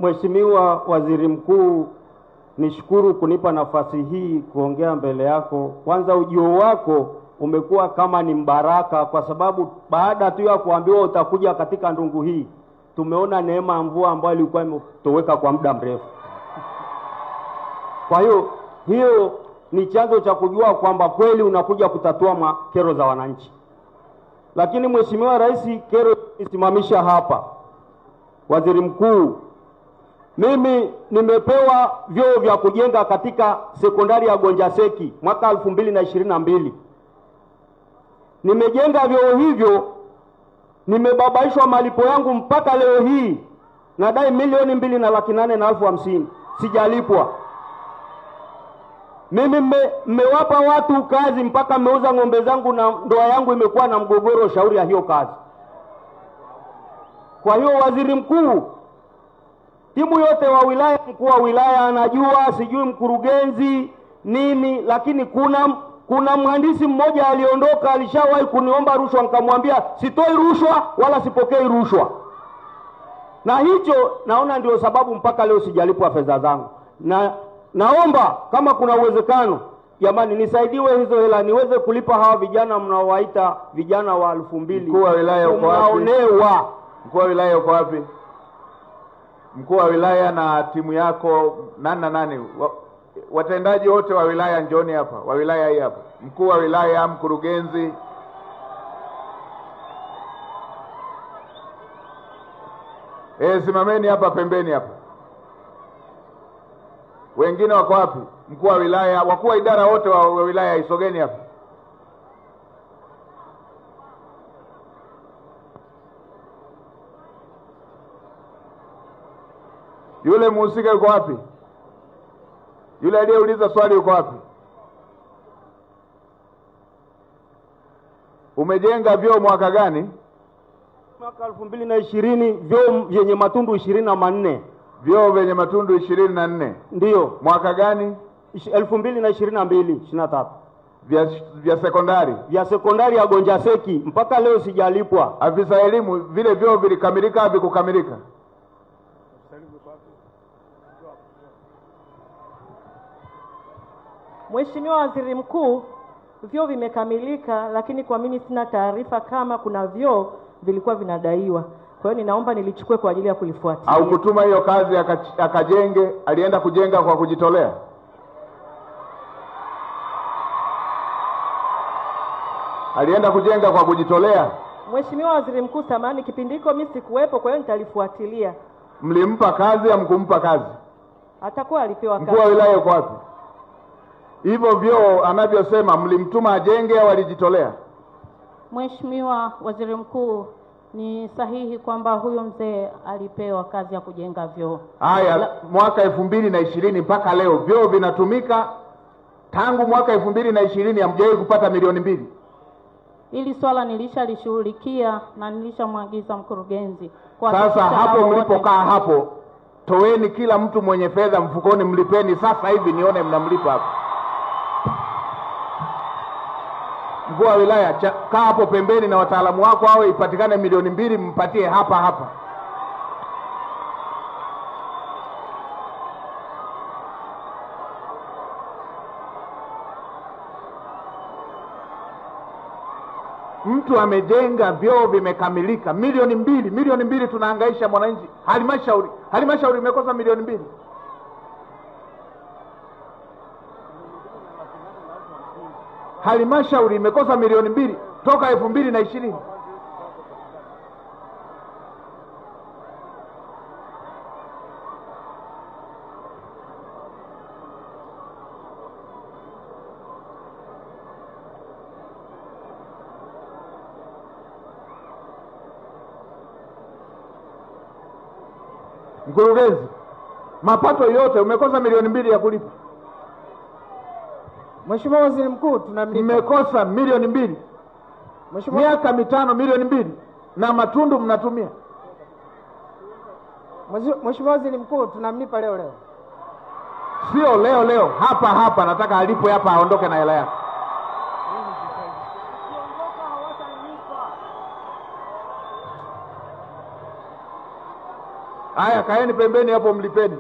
Mheshimiwa Waziri Mkuu, nishukuru kunipa nafasi hii kuongea mbele yako. Kwanza ujio wako umekuwa kama ni mbaraka, kwa sababu baada tu ya kuambiwa utakuja katika ndungu hii, tumeona neema ya mvua ambayo ilikuwa imetoweka kwa muda mrefu. Kwa hiyo ni chanzo cha kujua kwamba kweli unakuja kutatua kero za wananchi. Lakini Mheshimiwa Rais, kero isimamisha hapa. Waziri Mkuu, mimi nimepewa vyoo vya kujenga katika sekondari ya Gonjaseki mwaka 2022. Nimejenga vyoo hivyo, nimebabaishwa malipo yangu mpaka leo hii. Nadai 2,2,850,000 sijalipwa. Mimi mmewapa watu kazi mpaka mmeuza ng'ombe zangu na ndoa yangu imekuwa na mgogoro shauri ya hiyo kazi. Kwa hiyo Waziri Mkuu, timu yote wa wilaya, mkuu wa wilaya anajua, sijui mkurugenzi nini, lakini kuna mhandisi mmoja aliondoka, alishawahi kuniomba rushwa, nikamwambia sitoi rushwa wala sipokei rushwa. Na hicho naona ndio sababu mpaka leo sijalipwa fedha zangu. Naomba kama kuna uwezekano, jamani, nisaidiwe hizo hela niweze kulipa hawa vijana mnaowaita vijana wa 2000. Mkuu wa wilaya uko wapi? Mkuu wa wilaya uko wapi? Mkuu wa wilaya na timu yako nani watendaji wote wa wilaya njoni hapa, wa wilaya hii hapa. Mkuu wa wilaya, mkurugenzi. Simameni hapa pembeni hapa. Wengine wako wapi? Mkuu wa wilaya, wakuu wa idara wote wa wilaya isogeni hapa. Yule mhusika yuko wapi? Yule aliyeuliza swali yuko wapi? Umejenga vyoo mwaka gani? Mwaka 2020, vyoo vyenye matundu 24. Vyoo vyenye matundu 24. Ndiyo. Mwaka gani? 2022, 23. Vya sekondari? Vya sekondari ya Gonjaseki, mpaka leo sijalipwa. Afisa elimu, vile vyoo vilikamilika au vikukamilika? Mheshimiwa Waziri Mkuu, vyoo vimekamilika, lakini kwa mimi sina taarifa kama kuna vyoo vilikuwa vinadaiwa. Kwa hiyo ninaomba nilichukue kwa ajili ya kulifuatilia. Au kutuma hiyo kazi akajenge, alienda kujenga kwa kujitolea? Alienda kujenga kwa kujitolea? Mheshimiwa Waziri Mkuu, samahani, kipindi hiko mimi sikuwepo, kwa hiyo nitalifuatilia. Mlimpa kazi au mkumpa kazi? Atakuwa alipewa kazi. Mkuu wa wilaya uko wapi? Hivyo vyoo anavyosema mlimtuma ajenge au alijitolea? Mheshimiwa Waziri Mkuu, ni sahihi kwamba huyo mzee alipewa kazi ya kujenga vyoo. Haya, mwaka 2020 mpaka leo vyoo vinatumika. Tangu mwaka 2020 hamjawahi kupata milioni 2. Hili swala nilishalishughulikia na nilishamwagiza mkurugenzi. Sasa hapo mlipokaa hapo, toeni kila mtu mwenye fedha mfukoni, mlipeni sasa hivi nione mnamlipa hapo. Mkuu wa wilaya, kaa hapo pembeni na wataalamu wako hao, ipatikane milioni 2 mpatie hapa hapa. Mtu amejenga vyoo vimekamilika, milioni 2. Milioni 2 tunahangaisha mwananchi. Halmashauri imekosa milioni 2. Halmashauri imekosa milioni 2 toka 2020. Mkurugenzi, mapato yote umekosa milioni 2 ya kulipa. Mheshimiwa Waziri Mkuu, mmekosa milioni 2. Miaka 5 milioni 2 na matundu mnatumia. Mheshimiwa Waziri Mkuu, tunamlipa leo. Sio leo, hapa nataka alipwe hapa, aondoke na hela yake. Haya, kaeni pembeni hapo mlipeni.